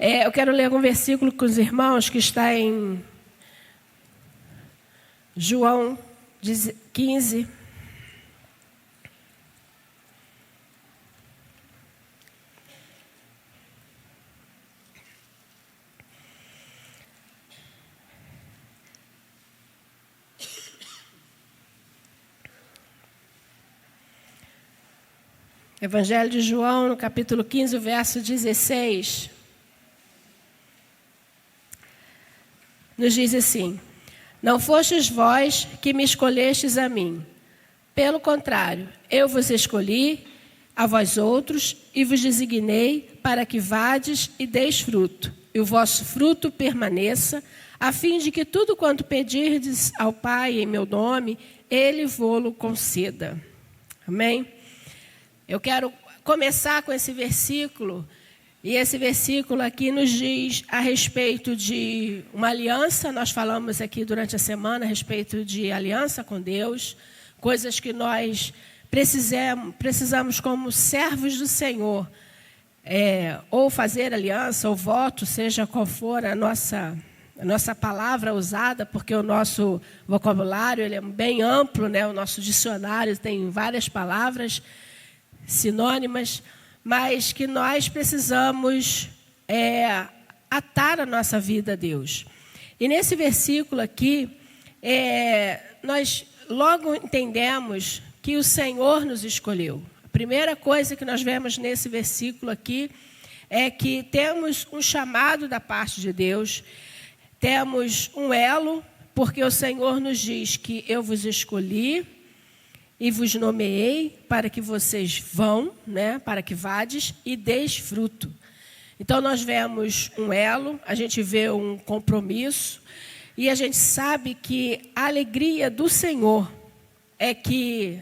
Eu quero ler um versículo com os irmãos que está em João 15. Evangelho de João, no capítulo 15, verso 16. Nos diz assim: não fostes vós que me escolhestes a mim. Pelo contrário, eu vos escolhi a vós outros e vos designei para que vades e deis fruto, e o vosso fruto permaneça, a fim de que tudo quanto pedirdes ao Pai em meu nome, Ele vô-lo conceda. Amém? Eu quero começar com esse versículo, e esse versículo aqui nos diz a respeito de uma aliança. Nós falamos aqui durante a semana a respeito de aliança com Deus, coisas que nós precisamos como servos do Senhor, ou fazer aliança, ou voto, seja qual for a nossa palavra usada, porque o nosso vocabulário ele é bem amplo, né? O nosso dicionário tem várias palavras sinônimas, mas que nós precisamos atar a nossa vida a Deus. E nesse versículo aqui, nós logo entendemos que o Senhor nos escolheu. A primeira coisa que nós vemos nesse versículo aqui é que temos um chamado da parte de Deus, temos um elo, porque o Senhor nos diz que eu vos escolhi e vos nomeei para que vocês vão, né, para que vades e deis fruto. Então nós vemos um elo, a gente vê um compromisso, e a gente sabe que a alegria do Senhor é que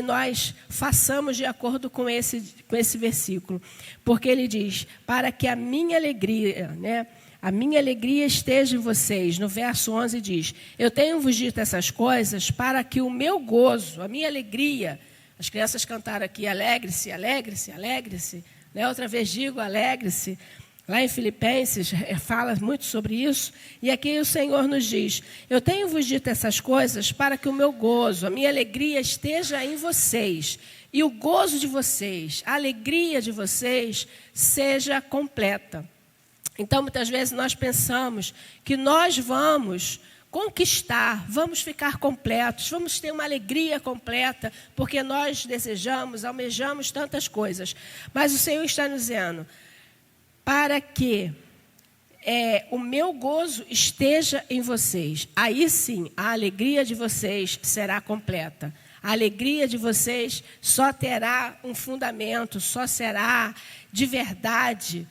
nós façamos de acordo com esse versículo. Porque ele diz, para que a minha alegria, né, a minha alegria esteja em vocês. No verso 11 diz, eu tenho-vos dito essas coisas para que o meu gozo, a minha alegria, as crianças cantaram aqui, alegre-se, alegre-se, alegre-se, né? Outra vez digo, alegre-se. Lá em Filipenses fala muito sobre isso, e aqui o Senhor nos diz, eu tenho-vos dito essas coisas para que o meu gozo, a minha alegria esteja em vocês, e o gozo de vocês, a alegria de vocês seja completa. Então, muitas vezes nós pensamos que nós vamos conquistar, vamos ficar completos, vamos ter uma alegria completa, porque nós desejamos, almejamos tantas coisas. Mas o Senhor está nos dizendo, para que o meu gozo esteja em vocês. Aí sim, a alegria de vocês será completa. A alegria de vocês só terá um fundamento, só será de verdade,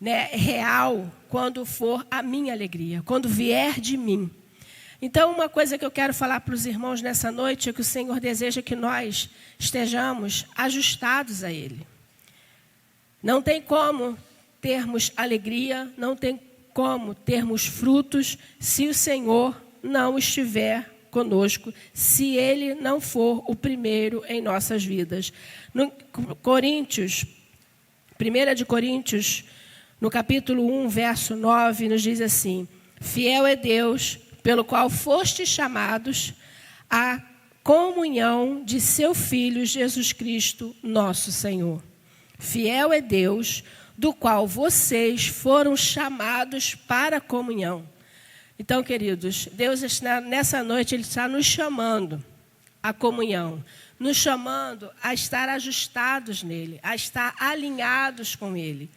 né, real, quando for a minha alegria, quando vier de mim. Então, uma coisa que eu quero falar para os irmãos nessa noite é que o Senhor deseja que nós estejamos ajustados a Ele. Não tem como termos alegria, não tem como termos frutos se o Senhor não estiver conosco, se Ele não for o primeiro em nossas vidas. No Coríntios, 1 de Coríntios, no capítulo 1, verso 9, nos diz assim, fiel é Deus, pelo qual fostes chamados à comunhão de seu Filho Jesus Cristo, nosso Senhor. Fiel é Deus, do qual vocês foram chamados para a comunhão. Então, queridos, Deus nessa noite Ele está nos chamando à comunhão, nos chamando a estar ajustados nele, a estar alinhados com Ele.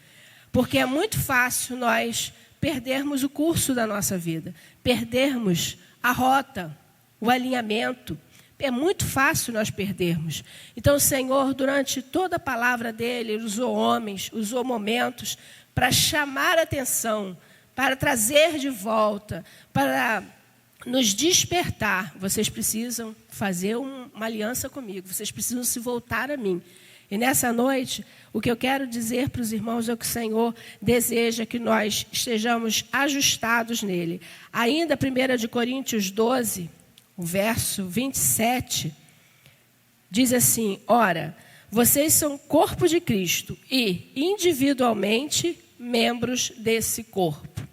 Porque é muito fácil nós perdermos o curso da nossa vida, perdermos a rota, o alinhamento. É muito fácil nós perdermos. Então, o Senhor, durante toda a palavra dele, usou homens, usou momentos para chamar a atenção, para trazer de volta, para nos despertar. Vocês precisam fazer uma aliança comigo, vocês precisam se voltar a mim. E nessa noite, o que eu quero dizer para os irmãos é que o Senhor deseja que nós estejamos ajustados nele. Ainda 1 de Coríntios 12, o verso 27, diz assim, ora, vocês são corpo de Cristo e individualmente membros desse corpo.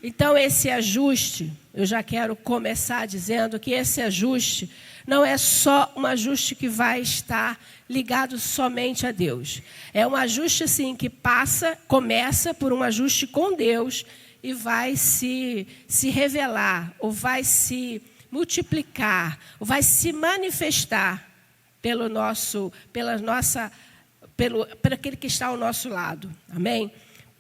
Então, esse ajuste, eu já quero começar dizendo que esse ajuste não é só um ajuste que vai estar ligado somente a Deus. É um ajuste, assim, que começa por um ajuste com Deus e vai se revelar, ou vai se multiplicar, ou vai se manifestar por aquele que está ao nosso lado. Amém?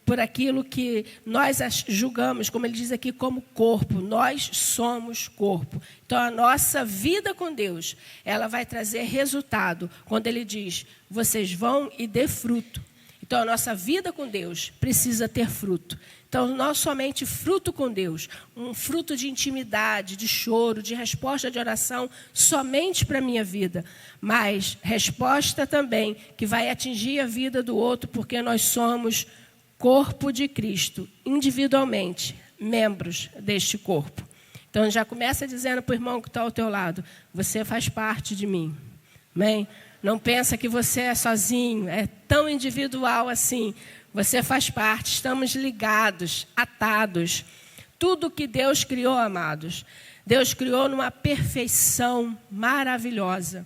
Por aquilo que nós julgamos, como ele diz aqui, como corpo. Nós somos corpo. Então, a nossa vida com Deus, ela vai trazer resultado. Quando ele diz, vocês vão e dê fruto. Então, a nossa vida com Deus precisa ter fruto. Então, não somente fruto com Deus, um fruto de intimidade, de choro, de resposta de oração, somente para a minha vida. Mas resposta também que vai atingir a vida do outro, porque nós somos corpo de Cristo, individualmente, membros deste corpo. Então, já começa dizendo para o irmão que está ao teu lado, você faz parte de mim. Amém? Não pensa que você é sozinho, é tão individual assim. Você faz parte, estamos ligados, atados. Tudo que Deus criou, amados, Deus criou numa perfeição maravilhosa,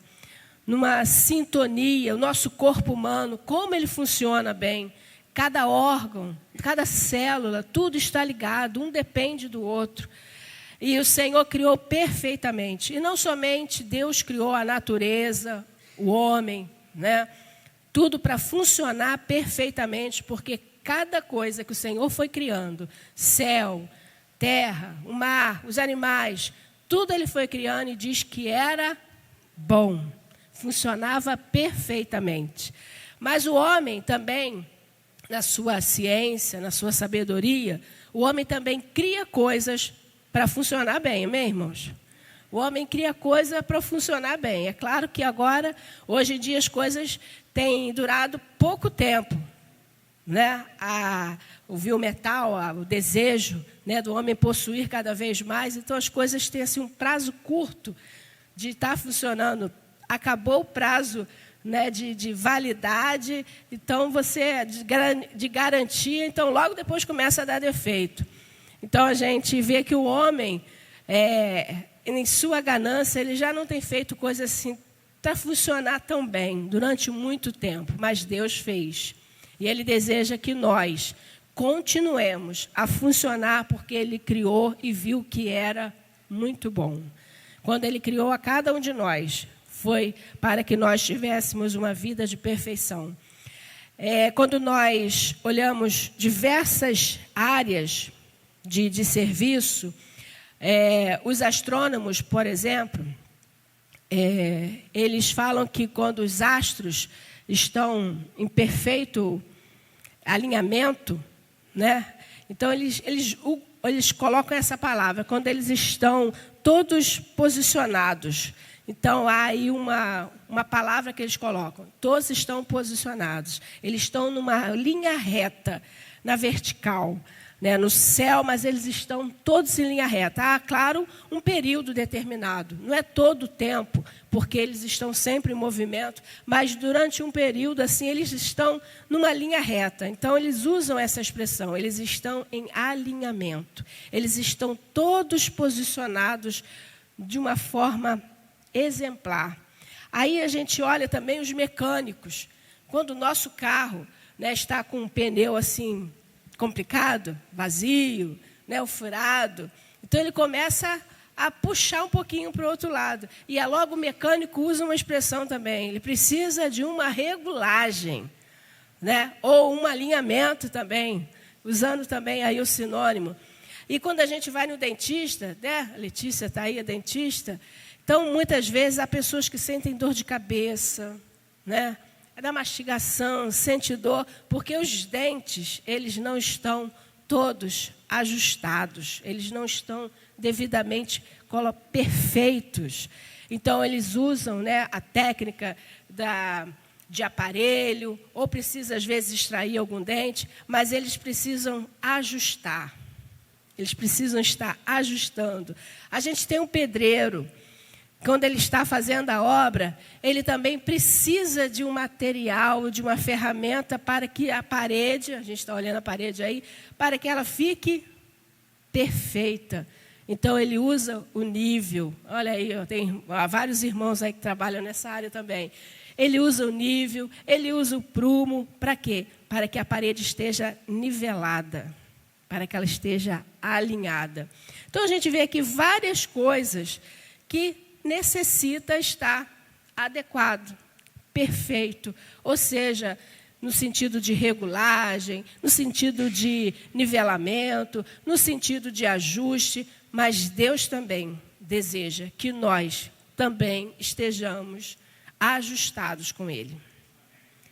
numa sintonia, o nosso corpo humano, como ele funciona bem. Cada órgão, cada célula, tudo está ligado, um depende do outro. E o Senhor criou perfeitamente. E não somente Deus criou a natureza, o homem, né? Tudo para funcionar perfeitamente, porque cada coisa que o Senhor foi criando, céu, terra, o mar, os animais, tudo ele foi criando e diz que era bom. Funcionava perfeitamente. Mas o homem também, na sua ciência, na sua sabedoria, o homem também cria coisas para funcionar bem, amém, irmãos? O homem cria coisas para funcionar bem. É claro que agora, hoje em dia, as coisas têm durado pouco tempo, né? O biometal, o desejo, né, do homem possuir cada vez mais. Então, as coisas têm assim, um prazo curto de estar funcionando. Acabou o prazo, né, de validade, então você de garantia, então logo depois começa a dar defeito. Então a gente vê que o homem, em sua ganância, ele já não tem feito coisa assim para funcionar tão bem durante muito tempo, mas Deus fez. E Ele deseja que nós continuemos a funcionar porque Ele criou e viu que era muito bom. Quando Ele criou a cada um de nós, foi para que nós tivéssemos uma vida de perfeição. Quando nós olhamos diversas áreas de serviço, os astrônomos, por exemplo, eles falam que quando os astros estão em perfeito alinhamento, né? Então eles colocam essa palavra, quando eles estão todos posicionados. Então, há aí uma palavra que eles colocam. Todos estão posicionados. Eles estão numa linha reta, na vertical, né, no céu, mas eles estão todos em linha reta. Há, claro, um período determinado. Não é todo o tempo, porque eles estão sempre em movimento, mas durante um período, assim, eles estão numa linha reta. Então, eles usam essa expressão. Eles estão em alinhamento. Eles estão todos posicionados de uma forma exemplar. Aí a gente olha também os mecânicos. Quando o nosso carro, né, está com um pneu assim complicado, vazio, né, o furado, então ele começa a puxar um pouquinho para o outro lado. E logo o mecânico usa uma expressão também. Ele precisa de uma regulagem, né, ou um alinhamento também, usando também aí o sinônimo. E quando a gente vai no dentista, né, a Letícia está aí, a dentista. Então, muitas vezes, há pessoas que sentem dor de cabeça, né? É da mastigação, sente dor, porque os dentes, eles não estão todos ajustados, eles não estão devidamente perfeitos. Então, eles usam, né, a técnica de aparelho, ou precisa, às vezes, extrair algum dente, mas eles precisam ajustar. Eles precisam estar ajustando. A gente tem um pedreiro quando ele está fazendo a obra, ele também precisa de um material, de uma ferramenta para que a parede, a gente está olhando a parede aí, para que ela fique perfeita. Então, ele usa o nível. Olha aí, tem vários irmãos aí que trabalham nessa área também. Ele usa o nível, ele usa o prumo. Para quê? Para que a parede esteja nivelada, para que ela esteja alinhada. Então, a gente vê aqui várias coisas que necessita estar adequado, perfeito. Ou seja, no sentido de regulagem, no sentido de nivelamento, no sentido de ajuste. Mas Deus também deseja que nós também estejamos ajustados com Ele.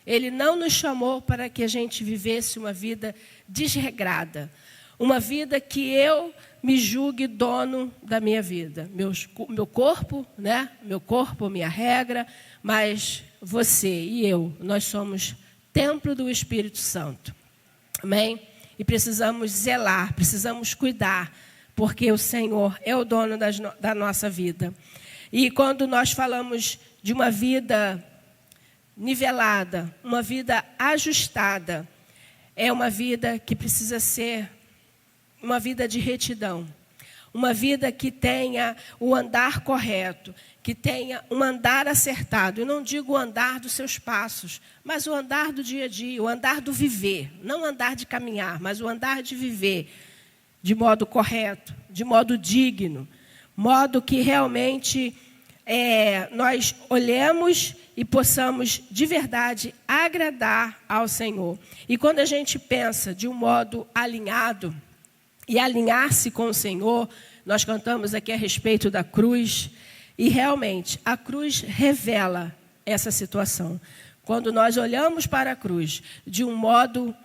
Ele não nos chamou para que a gente vivesse uma vida desregrada, uma vida que eu me julgue dono da minha vida. Meu corpo, né? Meu corpo, minha regra, mas você e eu, nós somos templo do Espírito Santo. Amém? E precisamos zelar, precisamos cuidar, porque o Senhor é o dono da nossa vida. E quando nós falamos de uma vida nivelada, uma vida ajustada, é uma vida que precisa ser uma vida de retidão, uma vida que tenha o andar correto, que tenha um andar acertado. Eu não digo o andar dos seus passos, mas o andar do dia a dia, o andar do viver. Não o andar de caminhar, mas o andar de viver de modo correto, de modo digno, modo que realmente nós olhemos e possamos de verdade agradar ao Senhor. E quando a gente pensa de um modo alinhado, e alinhar-se com o Senhor, nós cantamos aqui a respeito da cruz, e realmente a cruz revela essa situação. Quando nós olhamos para a cruz de um modo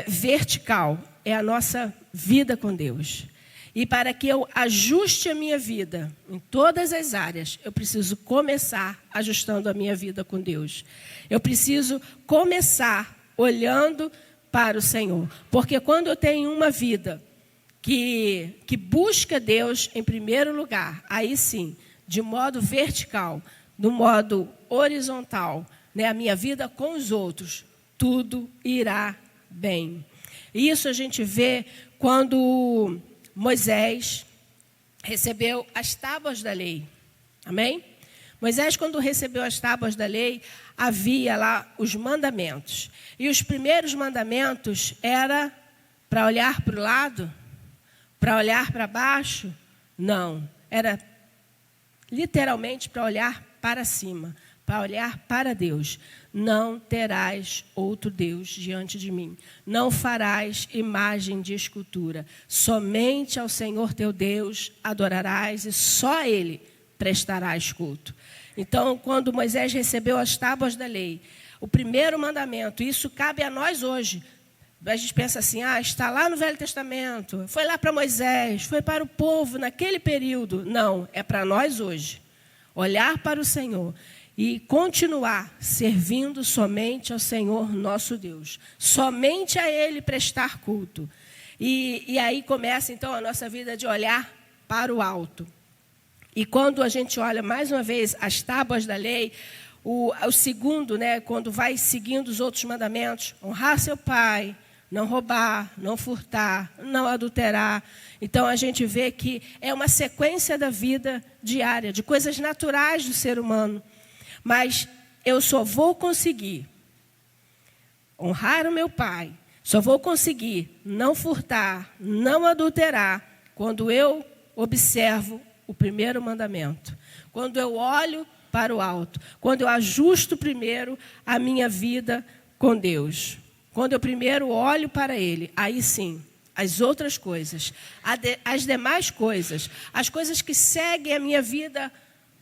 vertical, é a nossa vida com Deus. E para que eu ajuste a minha vida em todas as áreas, eu preciso começar ajustando a minha vida com Deus. Eu preciso começar olhando para o Senhor. Porque quando eu tenho uma vida que busca Deus em primeiro lugar, aí sim, de modo vertical, no modo horizontal, né, a minha vida com os outros, tudo irá bem. Isso a gente vê quando Moisés recebeu as tábuas da lei. Amém? Moisés, quando recebeu as tábuas da lei, havia lá os mandamentos. E os primeiros mandamentos era para olhar para o lado, para olhar para baixo? Não. Era literalmente para olhar para cima, para olhar para Deus. Não terás outro Deus diante de mim. Não farás imagem de escultura. Somente ao Senhor teu Deus adorarás e só a Ele prestarás culto. Então, quando Moisés recebeu as tábuas da lei, o primeiro mandamento, isso cabe a nós hoje. A gente pensa assim, está lá no Velho Testamento, foi lá para Moisés, foi para o povo naquele período. Não, é para nós hoje. Olhar para o Senhor e continuar servindo somente ao Senhor nosso Deus. Somente a Ele prestar culto. E aí começa então a nossa vida de olhar para o alto. E quando a gente olha mais uma vez as tábuas da lei, o segundo, né, quando vai seguindo os outros mandamentos, honrar seu pai, não roubar, não furtar, não adulterar. Então, a gente vê que é uma sequência da vida diária, de coisas naturais do ser humano. Mas eu só vou conseguir honrar o meu pai, só vou conseguir não furtar, não adulterar, quando eu observo o primeiro mandamento. Quando eu olho para o alto, quando eu ajusto primeiro a minha vida com Deus. Quando eu primeiro olho para Ele, aí sim, as outras coisas, as demais coisas, as coisas que seguem a minha vida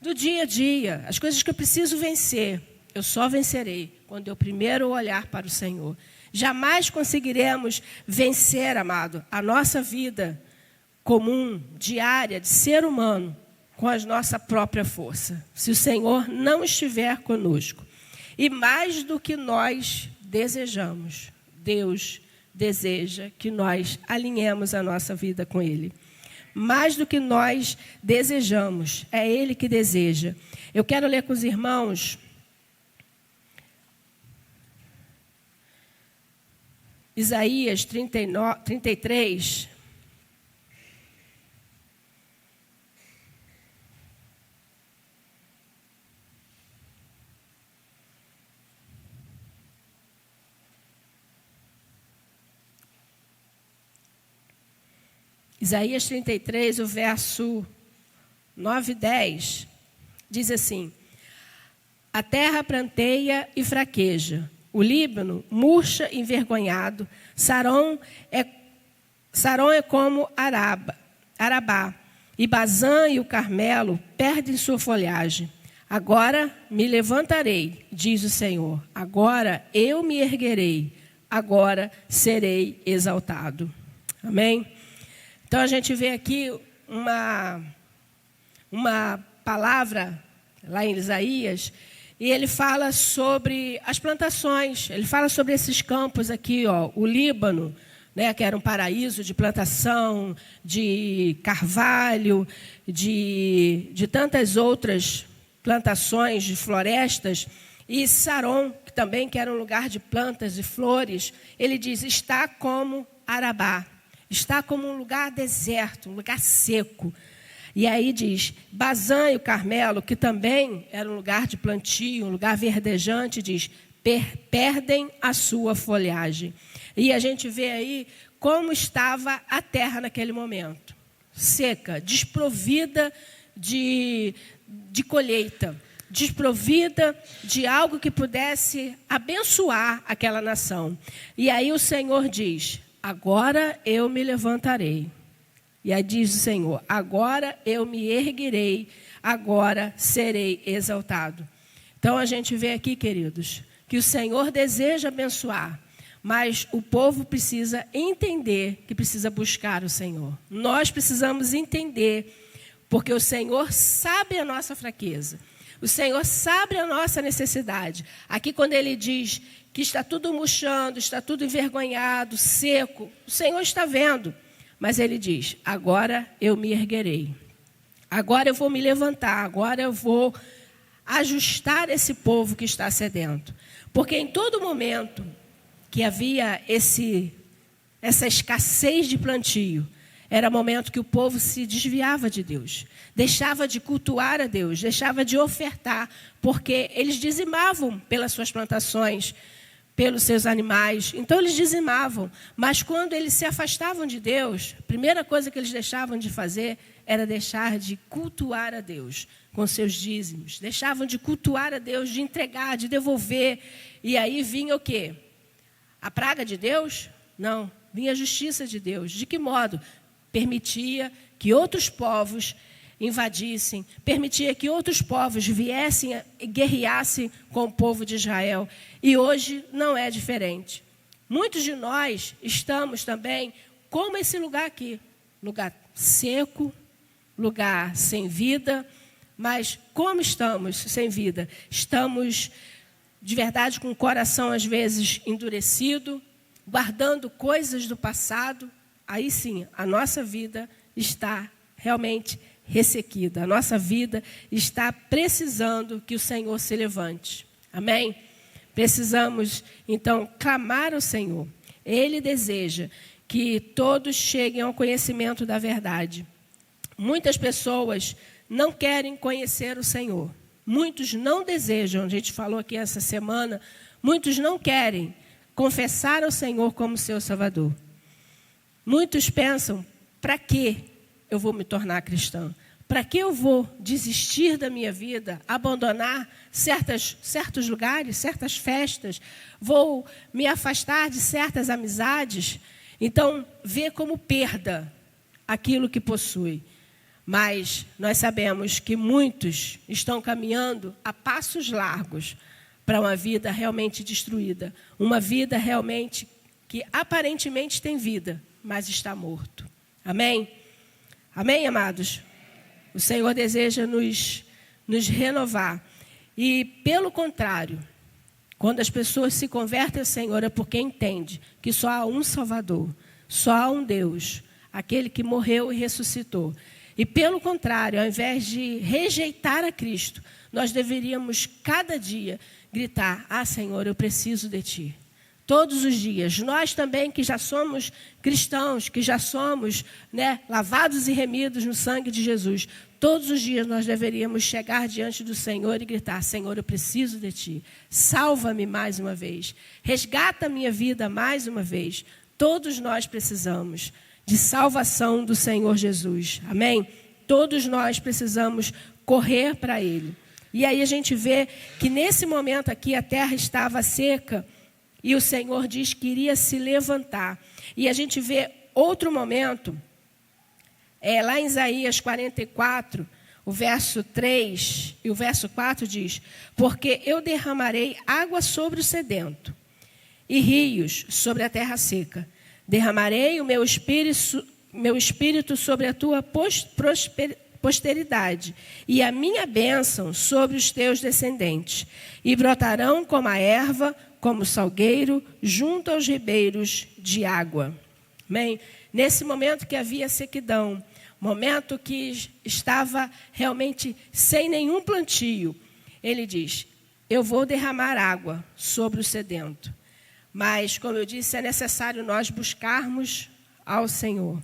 do dia a dia, as coisas que eu preciso vencer, eu só vencerei quando eu primeiro olhar para o Senhor. Jamais conseguiremos vencer, amado, a nossa vida comum, diária, de ser humano, com a nossa própria força, se o Senhor não estiver conosco. E mais do que nós desejamos, Deus deseja que nós alinhemos a nossa vida com Ele. mais do que nós desejamos. É Ele que deseja. Eu quero ler com os irmãos Isaías 33. Isaías 33, o verso 9 e 10, diz assim: a terra pranteia e fraqueja, o Líbano murcha envergonhado, Saron é como Arabá, e Bazã e o Carmelo perdem sua folhagem. Agora me levantarei, diz o Senhor, agora eu me erguerei, agora serei exaltado. Amém? Então, a gente vê aqui uma palavra lá em Isaías, e ele fala sobre as plantações, ele fala sobre esses campos aqui, ó, o Líbano, né, que era um paraíso de plantação, de carvalho, de tantas outras plantações, de florestas, e Saron, que também que era um lugar de plantas e flores, ele diz, está como Arabá. Está como um lugar deserto, um lugar seco. E aí diz, Bazã e o Carmelo, que também era um lugar de plantio, um lugar verdejante, diz, perdem a sua folhagem. E a gente vê aí como estava a terra naquele momento. Seca, desprovida de colheita, desprovida de algo que pudesse abençoar aquela nação. E aí o Senhor diz, agora eu me levantarei. E aí diz o Senhor, agora eu me erguerei, agora serei exaltado. Então a gente vê aqui, queridos, que o Senhor deseja abençoar, mas o povo precisa entender que precisa buscar o Senhor. Nós precisamos entender, porque o Senhor sabe a nossa fraqueza. O Senhor sabe a nossa necessidade. Aqui quando ele diz que está tudo murchando, está tudo envergonhado, seco, o Senhor está vendo. Mas ele diz, agora eu me erguerei. Agora eu vou me levantar, agora eu vou ajustar esse povo que está sedento. Porque em todo momento que havia essa escassez de plantio, era momento que o povo se desviava de Deus, deixava de cultuar a Deus, deixava de ofertar, porque eles dizimavam pelas suas plantações, pelos seus animais. Então eles dizimavam, mas quando eles se afastavam de Deus, a primeira coisa que eles deixavam de fazer era deixar de cultuar a Deus com seus dízimos. Deixavam de cultuar a Deus, de entregar, de devolver. E aí vinha o quê? A praga de Deus? Não, vinha a justiça de Deus. De que modo? Permitia que outros povos invadissem, permitia que outros povos viessem e guerreassem com o povo de Israel. E hoje não é diferente. Muitos de nós estamos também como esse lugar aqui, lugar seco, lugar sem vida, mas como estamos sem vida? Estamos, de verdade, com o coração às vezes endurecido, guardando coisas do passado. Aí sim, a nossa vida está realmente ressequida. A nossa vida está precisando que o Senhor se levante. Amém? Precisamos, então, clamar ao Senhor. Ele deseja que todos cheguem ao conhecimento da verdade. Muitas pessoas não querem conhecer o Senhor. Muitos não desejam, a gente falou aqui essa semana, muitos não querem confessar ao Senhor como seu Salvador. Muitos pensam, para que eu vou me tornar cristão? Para que eu vou desistir da minha vida, abandonar certos lugares, certas festas? Vou me afastar de certas amizades? Então, vê como perda aquilo que possui. Mas nós sabemos que muitos estão caminhando a passos largos para uma vida realmente destruída. Uma vida realmente que aparentemente tem vida, mas está morto. Amém? Amém, amados? O Senhor deseja nos renovar. E, pelo contrário, quando as pessoas se convertem ao Senhor, é porque entende que só há um Salvador, só há um Deus. aquele que morreu e ressuscitou. E, pelo contrário, ao invés de rejeitar a Cristo, nós deveríamos, cada dia, gritar: ah, Senhor, eu preciso de Ti. Todos os dias. Nós também, que já somos cristãos, que já somos, lavados e remidos no sangue de Jesus, todos os dias nós deveríamos chegar diante do Senhor e gritar: Senhor, eu preciso de Ti. Salva-me mais uma vez. Resgata a minha vida mais uma vez. Todos nós precisamos de salvação do Senhor Jesus. Amém? Todos nós precisamos correr para Ele. E aí a gente vê que nesse momento aqui a terra estava seca e o Senhor diz que iria se levantar. E a gente vê outro momento, lá em Isaías 44, o verso 3 e o verso 4 diz: porque eu derramarei água sobre o sedento e rios sobre a terra seca. Derramarei o meu espírito sobre a tua posteridade e a minha bênção sobre os teus descendentes. E brotarão como a erva, como o salgueiro, junto aos ribeiros de água. Amém? Nesse momento que havia sequidão, momento que estava realmente sem nenhum plantio, ele diz: eu vou derramar água sobre o sedento. Mas, como eu disse, é necessário nós buscarmos ao Senhor.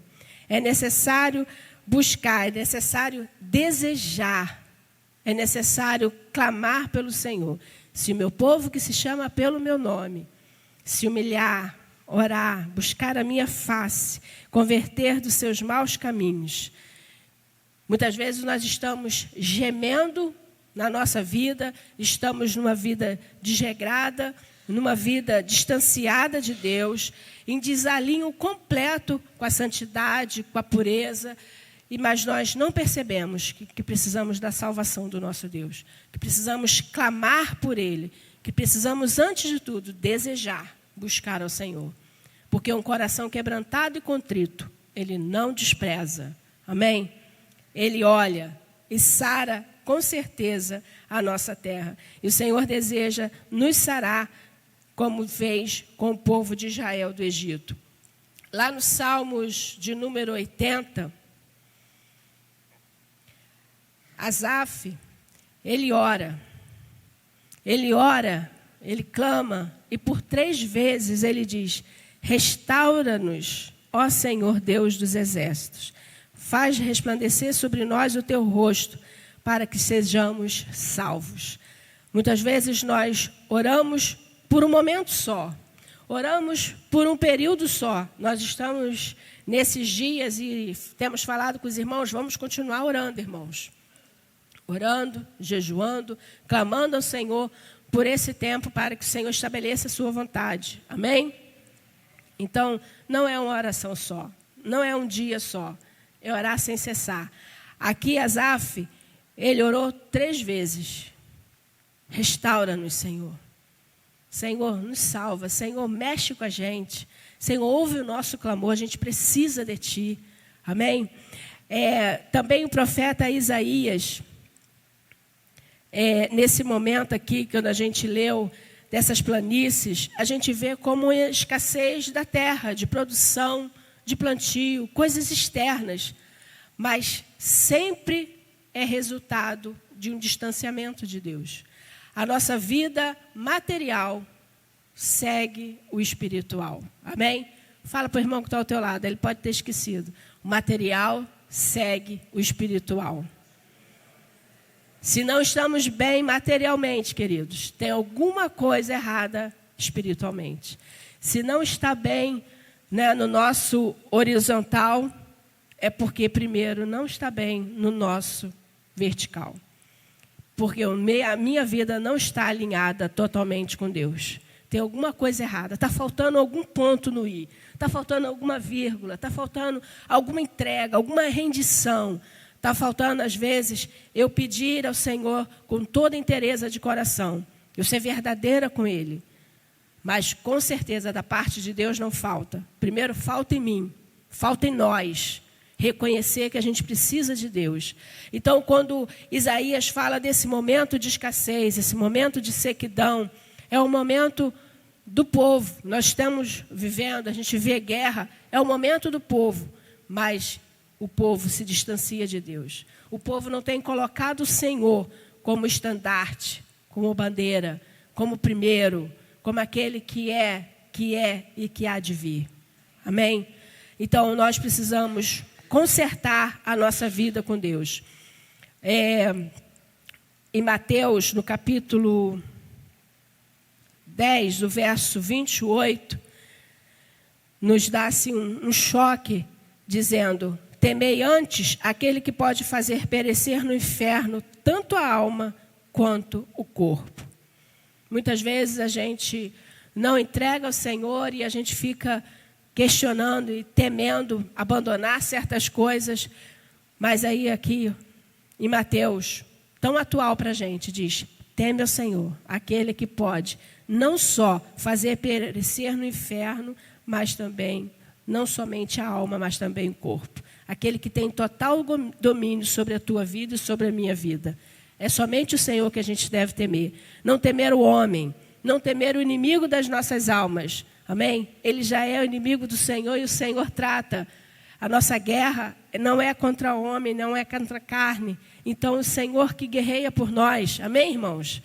É necessário buscar, é necessário desejar, é necessário clamar pelo Senhor. Se o meu povo, que se chama pelo meu nome, se humilhar, orar, buscar a minha face, converter dos seus maus caminhos. Muitas vezes nós estamos gemendo na nossa vida, estamos numa vida desregrada, numa vida distanciada de Deus, em desalinho completo com a santidade, com a pureza, mas nós não percebemos que precisamos da salvação do nosso Deus, que precisamos clamar por Ele, que precisamos, antes de tudo, desejar, buscar ao Senhor. Porque um coração quebrantado e contrito, Ele não despreza. Amém? Ele olha e sara, com certeza, a nossa terra. E o Senhor deseja nos sarar, como fez com o povo de Israel do Egito. Lá no Salmos de número 80, Asaf, ele ora, ele clama, e por 3 vezes ele diz: restaura-nos, ó Senhor Deus dos exércitos, faz resplandecer sobre nós o teu rosto, para que sejamos salvos. Muitas vezes nós oramos por um momento só, oramos por um período só. Nós estamos nesses dias e temos falado com os irmãos: vamos continuar orando, irmãos. Orando, jejuando, clamando ao Senhor por esse tempo, para que o Senhor estabeleça a sua vontade. Amém? Então, não é uma oração só, não é um dia só, é orar sem cessar. Aqui, Asaf, ele orou 3 vezes. Restaura-nos, Senhor. Senhor, nos salva. Senhor, mexe com a gente. Senhor, ouve o nosso clamor. A gente precisa de Ti. Amém? Também o profeta Isaías, nesse momento aqui, quando a gente leu dessas planícies, a gente vê como a escassez da terra, de produção, de plantio, coisas externas. Mas sempre é resultado de um distanciamento de Deus. A nossa vida material segue o espiritual. Amém? Fala para o irmão que está ao teu lado, ele pode ter esquecido. O material segue o espiritual. Se não estamos bem materialmente, queridos, tem alguma coisa errada espiritualmente. Se não está bem, no nosso horizontal, é porque primeiro não está bem no nosso vertical. Porque a minha vida não está alinhada totalmente com Deus. Tem alguma coisa errada, está faltando algum ponto no i, está faltando alguma vírgula, está faltando alguma entrega, alguma rendição. Está faltando, às vezes, eu pedir ao Senhor com toda inteireza de coração, eu ser verdadeira com Ele. Mas, com certeza, da parte de Deus não falta. Primeiro, falta em mim, falta em nós. Reconhecer que a gente precisa de Deus. Então, quando Isaías fala desse momento de escassez, esse momento de sequidão, é o momento do povo. Nós estamos vivendo, a gente vê guerra, é o momento do povo. mais o povo se distancia de Deus. O povo não tem colocado o Senhor como estandarte, como bandeira, como primeiro, como aquele que é e que há de vir. Amém? Então, nós precisamos consertar a nossa vida com Deus. Em Mateus, no capítulo 10, o verso 28, nos dá assim, um choque, dizendo: temei antes aquele que pode fazer perecer no inferno tanto a alma quanto o corpo. Muitas vezes a gente não entrega ao Senhor e a gente fica questionando e temendo abandonar certas coisas. Mas aí aqui em Mateus, tão atual para a gente, diz: teme ao Senhor, aquele que pode não só fazer perecer no inferno, mas também, não somente a alma, mas também o corpo. Aquele que tem total domínio sobre a tua vida e sobre a minha vida. É somente o Senhor que a gente deve temer. Não temer o homem, não temer o inimigo das nossas almas. Amém? Ele já é o inimigo do Senhor e o Senhor trata. A nossa guerra não é contra o homem, não é contra a carne. Então, o Senhor que guerreia por nós. Amém, irmãos?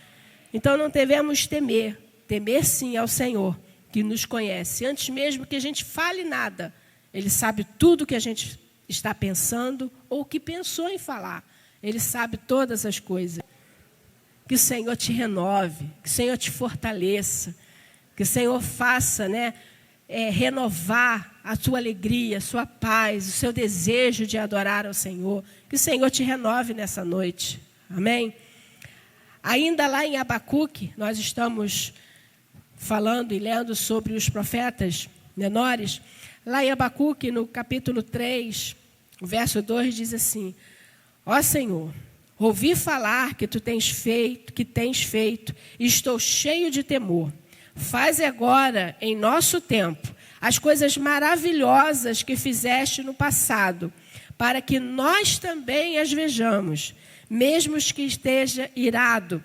Então, não devemos temer. Temer, sim, ao Senhor, que nos conhece. Antes mesmo que a gente fale nada, Ele sabe tudo que a gente está pensando ou que pensou em falar. Ele sabe todas as coisas. Que o Senhor te renove, que o Senhor te fortaleça, que o Senhor faça, renovar a sua alegria, a sua paz, o seu desejo de adorar ao Senhor. Que o Senhor te renove nessa noite. Amém? Ainda lá em Abacuque, nós estamos falando e lendo sobre os profetas menores. Lá em Abacuque, no capítulo 3, o verso 2 diz assim: ó Senhor, ouvi falar que tens feito, e estou cheio de temor. Faze agora, em nosso tempo, as coisas maravilhosas que fizeste no passado, para que nós também as vejamos, mesmo que esteja irado.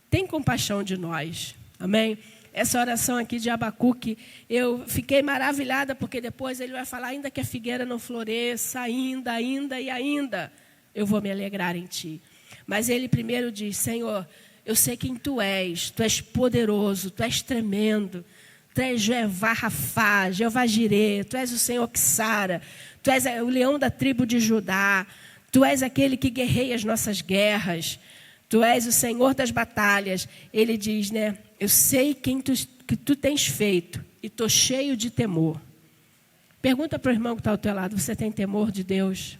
Tem compaixão de nós. Amém? Essa oração aqui de Abacuque, eu fiquei maravilhada, porque depois ele vai falar: ainda que a figueira não floresça, ainda, eu vou me alegrar em ti. Mas ele primeiro diz: Senhor, eu sei quem tu és poderoso, tu és tremendo, tu és Jeová Rafá, Jeová Jirê, tu és o Senhor que sara, tu és o leão da tribo de Judá, tu és aquele que guerreia as nossas guerras, tu és o Senhor das batalhas. Ele diz, eu sei que tu tens feito e estou cheio de temor. Pergunta para o irmão que está ao teu lado: você tem temor de Deus?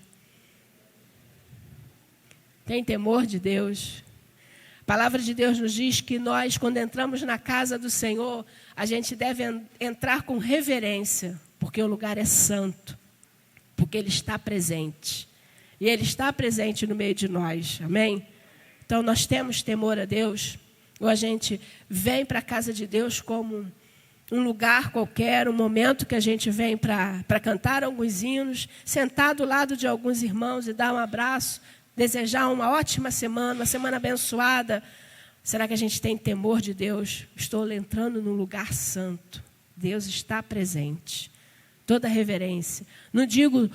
Tem temor de Deus? A palavra de Deus nos diz que nós, quando entramos na casa do Senhor, a gente deve entrar com reverência, porque o lugar é santo, porque Ele está presente. E Ele está presente no meio de nós, amém? Então, nós temos temor a Deus, ou a gente vem para a casa de Deus como um lugar qualquer, um momento que a gente vem para cantar alguns hinos, sentar do lado de alguns irmãos e dar um abraço, desejar uma ótima semana, uma semana abençoada. Será que a gente tem temor de Deus? Estou entrando num lugar santo. Deus está presente. Toda reverência. Não digo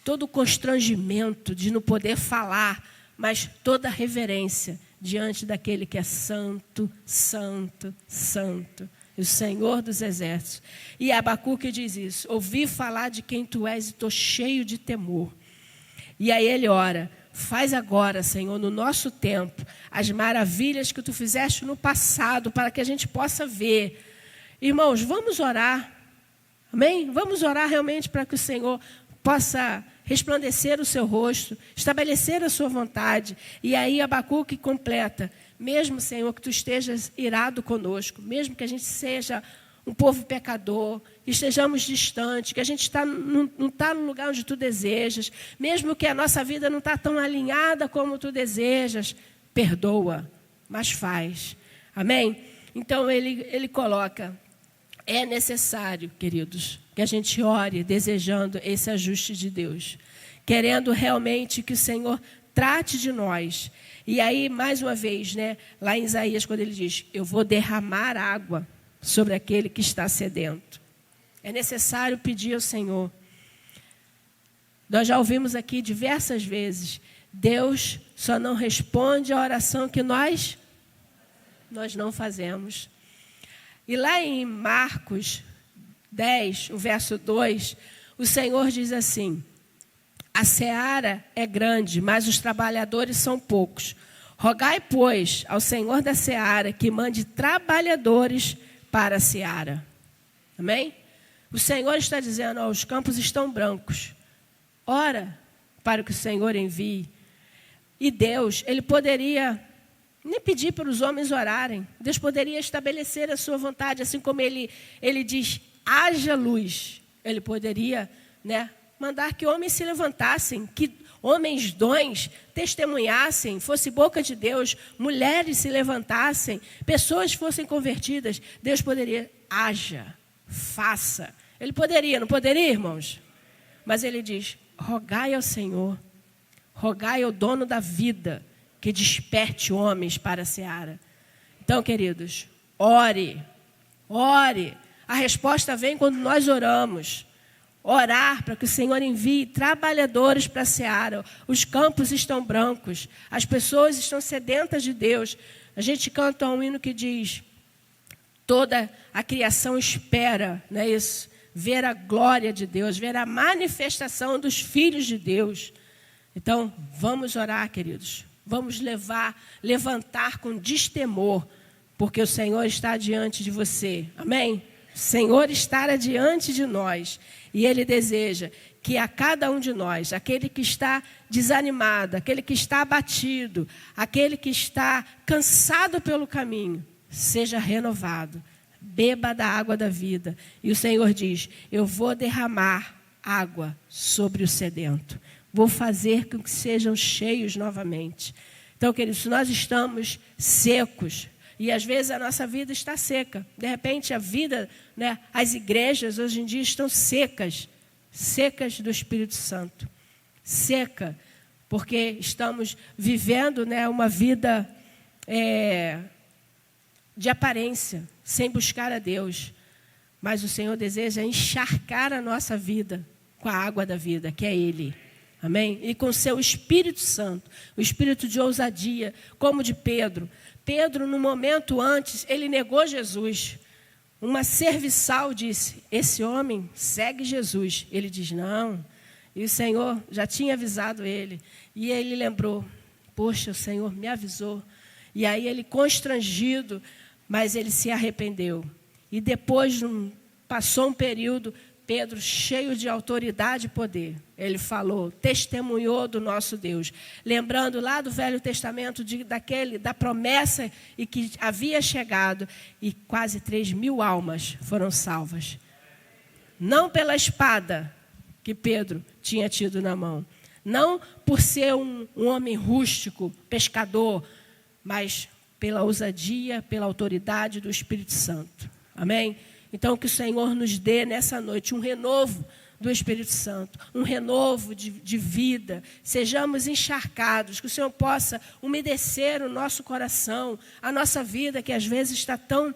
todo constrangimento de não poder falar, mas toda reverência diante daquele que é santo, santo, santo. O Senhor dos exércitos. E Abacuque diz isso: ouvi falar de quem tu és e estou cheio de temor. E aí ele ora: faz agora, Senhor, no nosso tempo, as maravilhas que tu fizeste no passado, para que a gente possa ver. Irmãos, vamos orar. Amém? Vamos orar realmente para que o Senhor possa resplandecer o seu rosto, estabelecer a sua vontade. E aí Abacuque completa: mesmo, Senhor, que tu estejas irado conosco, mesmo que a gente seja um povo pecador, que estejamos distantes, que a gente não está no lugar onde tu desejas, mesmo que a nossa vida não está tão alinhada como tu desejas, perdoa, mas faz. Amém? Então ele coloca: é necessário, queridos, que a gente ore desejando esse ajuste de Deus, querendo realmente que o Senhor trate de nós. E aí, mais uma vez, lá em Isaías, quando ele diz: eu vou derramar água sobre aquele que está sedento. É necessário pedir ao Senhor. Nós já ouvimos aqui diversas vezes, Deus só não responde a oração que nós não fazemos. E lá em Marcos 10, o verso 2, o Senhor diz assim: a seara é grande, mas os trabalhadores são poucos. Rogai, pois, ao Senhor da seara que mande trabalhadores para a seara. Amém? O Senhor está dizendo, ó, os campos estão brancos. Ora para que o Senhor envie. E Deus, Ele poderia nem pedir para os homens orarem. Deus poderia estabelecer a sua vontade, assim como Ele diz, haja luz. Ele poderia, mandar que homens se levantassem, que homens dons testemunhassem, fosse boca de Deus, mulheres se levantassem, pessoas fossem convertidas. Deus poderia, haja, faça. Ele poderia, não poderia, irmãos? Mas Ele diz, rogai ao Senhor, rogai ao dono da vida, que desperte homens para a seara. Então, queridos, ore. A resposta vem quando nós oramos. Orar para que o Senhor envie trabalhadores para a seara. Os campos estão brancos. As pessoas estão sedentas de Deus. A gente canta um hino que diz, toda a criação espera, não é isso? Ver a glória de Deus, ver a manifestação dos filhos de Deus. Então, vamos orar, queridos. Vamos levantar com destemor, porque o Senhor está diante de você. Amém? O Senhor está diante de nós. E Ele deseja que a cada um de nós, aquele que está desanimado, aquele que está abatido, aquele que está cansado pelo caminho, seja renovado. Beba da água da vida. E o Senhor diz, eu vou derramar água sobre o sedento. Vou fazer com que sejam cheios novamente. Então, queridos, nós estamos secos. E às vezes a nossa vida está seca. De repente a vida, as igrejas hoje em dia estão secas. Secas do Espírito Santo. Seca, porque estamos vivendo uma vida de aparência, sem buscar a Deus. Mas o Senhor deseja encharcar a nossa vida com a água da vida, que é Ele. Amém? E com o seu Espírito Santo, o espírito de ousadia, como de Pedro. Pedro, no momento antes, ele negou Jesus. Uma serviçal disse, esse homem segue Jesus. Ele diz, não. E o Senhor já tinha avisado ele. E ele lembrou, poxa, o Senhor me avisou. E aí ele constrangido, mas ele se arrependeu. E depois, passou um período, Pedro, cheio de autoridade e poder, ele falou, testemunhou do nosso Deus. Lembrando lá do Velho Testamento, da promessa e que havia chegado, e quase 3.000 almas foram salvas. Não pela espada que Pedro tinha tido na mão, não por ser um homem rústico, pescador, mas pela ousadia, pela autoridade do Espírito Santo. Amém? Então, que o Senhor nos dê nessa noite um renovo do Espírito Santo, um renovo de vida, sejamos encharcados, que o Senhor possa umedecer o nosso coração, a nossa vida que às vezes está tão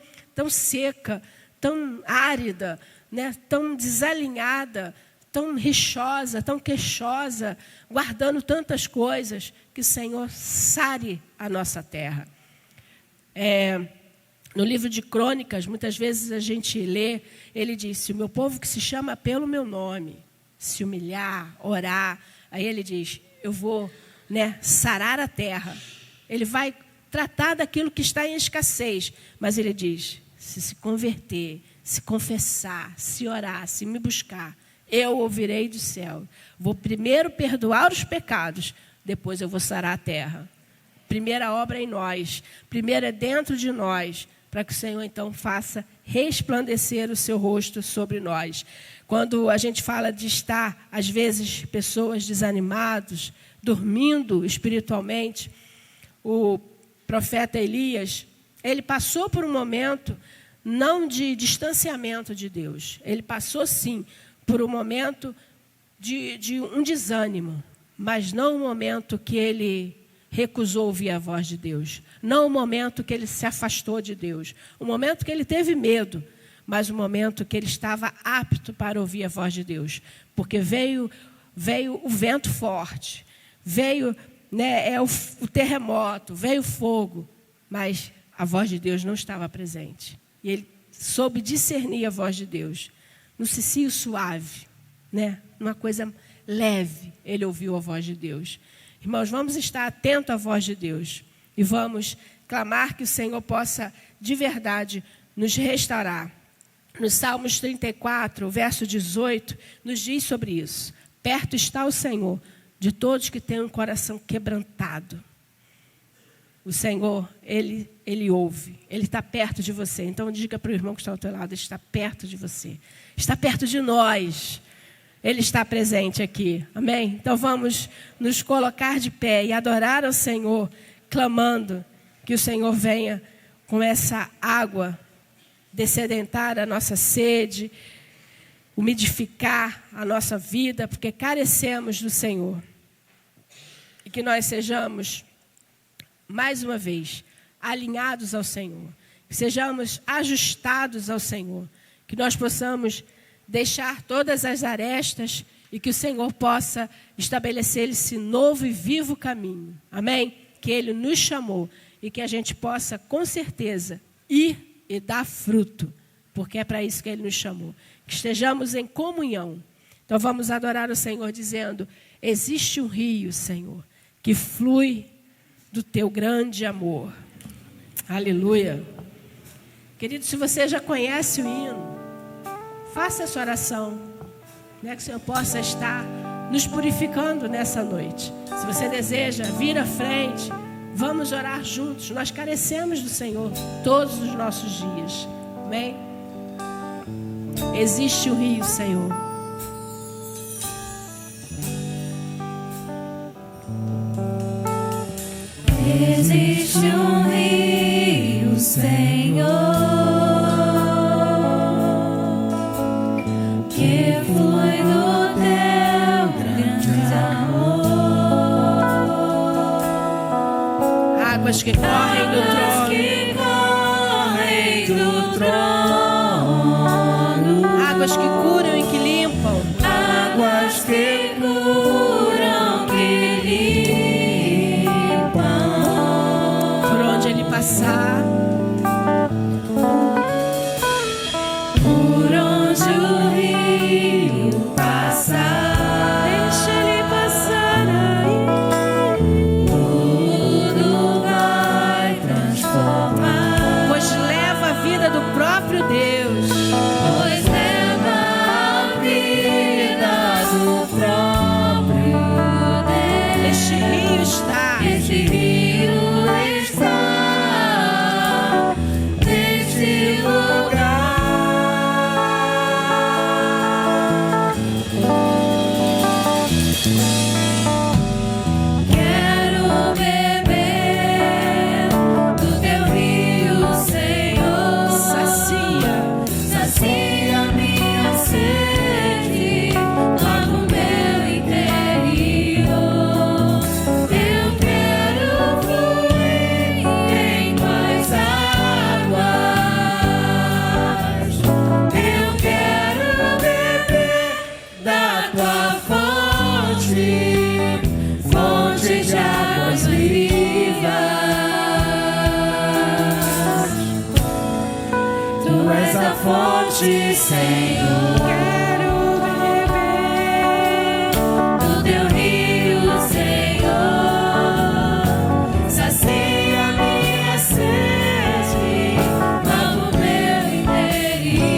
seca, tão árida, tão desalinhada, tão rixosa, tão queixosa, guardando tantas coisas, que o Senhor sare a nossa terra. No livro de Crônicas, muitas vezes a gente lê, ele diz, o meu povo que se chama pelo meu nome, se humilhar, orar, aí ele diz, eu vou sarar a terra. Ele vai tratar daquilo que está em escassez, mas ele diz, se converter, se confessar, se orar, se me buscar, eu ouvirei do céu. Vou primeiro perdoar os pecados, depois eu vou sarar a terra. Primeira obra em nós, primeiro é dentro de nós, para que o Senhor, então, faça resplandecer o seu rosto sobre nós. Quando a gente fala de estar, às vezes, pessoas desanimadas, dormindo espiritualmente, o profeta Elias, ele passou por um momento, não de distanciamento de Deus. Ele passou, sim, por um momento de um desânimo, mas não um momento que ele recusou ouvir a voz de Deus. Não o momento que ele se afastou de Deus. O momento que ele teve medo, mas o momento que ele estava apto para ouvir a voz de Deus. Porque veio veio o vento forte, veio, né, o terremoto, veio o fogo, mas a voz de Deus não estava presente. E ele soube discernir a voz de Deus. No cicio suave, né, numa coisa leve, ele ouviu a voz de Deus. Irmãos, vamos estar atentos à voz de Deus e vamos clamar que o Senhor possa, de verdade, nos restaurar. No Salmos 34, verso 18, nos diz sobre isso. Perto está o Senhor de todos que têm um coração quebrantado. O Senhor, Ele ouve, Ele está perto de você. Então diga para o irmão que está ao teu lado, Ele está perto de você. Está perto de nós. Ele está presente aqui, amém? Então vamos nos colocar de pé e adorar ao Senhor, clamando que o Senhor venha com essa água, descedentar a nossa sede, umidificar a nossa vida, porque carecemos do Senhor. E que nós sejamos, mais uma vez, alinhados ao Senhor, que sejamos ajustados ao Senhor, que nós possamos deixar todas as arestas e que o Senhor possa estabelecer esse novo e vivo caminho. Amém? Que Ele nos chamou e que a gente possa, com certeza, ir e dar fruto, porque é para isso que Ele nos chamou. Que estejamos em comunhão. Então vamos adorar o Senhor dizendo: existe um rio, Senhor, que flui do Teu grande amor. Aleluia. Querido, se você já conhece o hino, faça essa oração, né, que o Senhor possa estar nos purificando nessa noite. Se você deseja vir à frente, vamos orar juntos. Nós carecemos do Senhor todos os nossos dias. Amém? Existe um rio, Senhor. Existe um rio, Senhor, que flui do Teu grande amor. Águas que correm do trono. Águas que curam e que limpam. Águas que curam, que limpam. Por onde Ele passar, por onde o rio passar, deixa Ele passar aí. tudo vai transformar. Pois leva a vida do próprio Deus. Pois leva a vida do próprio Deus. Este rio está. Este rio está neste lugar. Quero beber do Teu rio, Senhor. Sacia minha sede lá no meu interior. Eu quero fluir em tuas águas. Eu quero beber da Tua fonte, fonte de águas vivas. Tu és a fonte, Senhor. Quero beber do Teu rio, Senhor. Sacia minha sede lá no meu interior.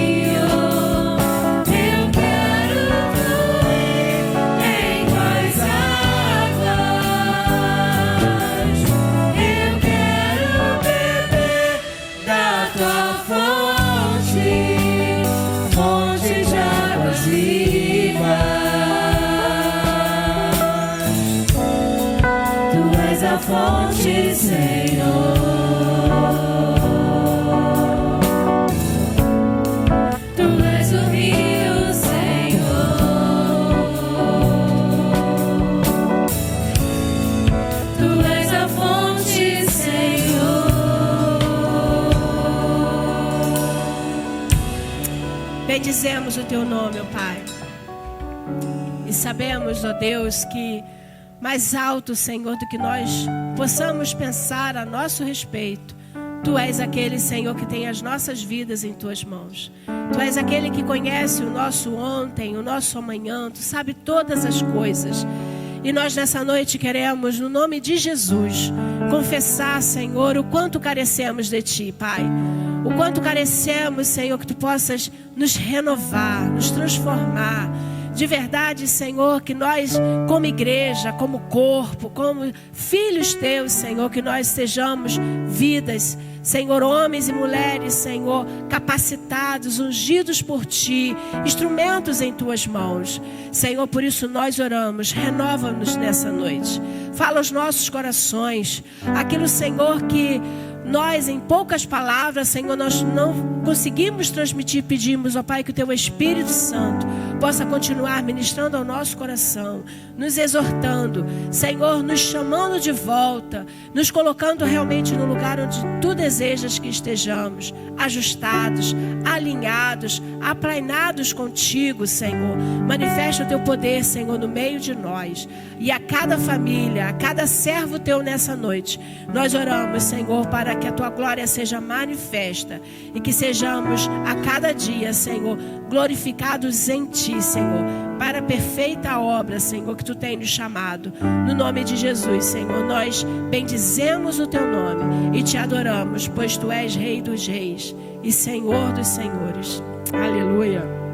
Eu quero fluir em tuas águas. Eu quero beber da Tua fonte, fonte de águas vivas. Tu és a fonte, Senhor. Tu és o rio, Senhor. Tu és a fonte, Senhor. Bendizemos o Teu nome, ó Pai. E sabemos, ó Deus, que mais alto, Senhor, do que nós possamos pensar a nosso respeito, Tu és aquele, Senhor, que tem as nossas vidas em Tuas mãos. Tu és aquele que conhece o nosso ontem, o nosso amanhã. Tu sabe todas as coisas. E nós nessa noite queremos, no nome de Jesus, confessar, Senhor, o quanto carecemos de Ti, Pai. O quanto carecemos, Senhor, que Tu possas nos renovar, nos transformar. De verdade, Senhor, que nós, como igreja, como corpo, como filhos Teus, Senhor, que nós sejamos vidas, Senhor, homens e mulheres, Senhor, capacitados, ungidos por Ti, instrumentos em Tuas mãos. Senhor, por isso nós oramos, renova-nos nessa noite. Fala aos nossos corações, aquilo, Senhor, que nós, em poucas palavras, Senhor, nós não conseguimos transmitir. Pedimos, ó Pai, que o Teu Espírito Santo possa continuar ministrando ao nosso coração, nos exortando, Senhor, nos chamando de volta, nos colocando realmente no lugar onde Tu desejas que estejamos, ajustados, alinhados, aplainados contigo, Senhor. Manifesta o Teu poder, Senhor, no meio de nós. E a cada família, a cada servo Teu nessa noite, nós oramos, Senhor, para que a Tua glória seja manifesta e que sejamos a cada dia, Senhor, glorificados em Ti, Senhor, para a perfeita obra, Senhor, que Tu tens nos chamado. No nome de Jesus, Senhor, nós bendizemos o Teu nome e Te adoramos, pois Tu és Rei dos Reis e Senhor dos Senhores. Aleluia.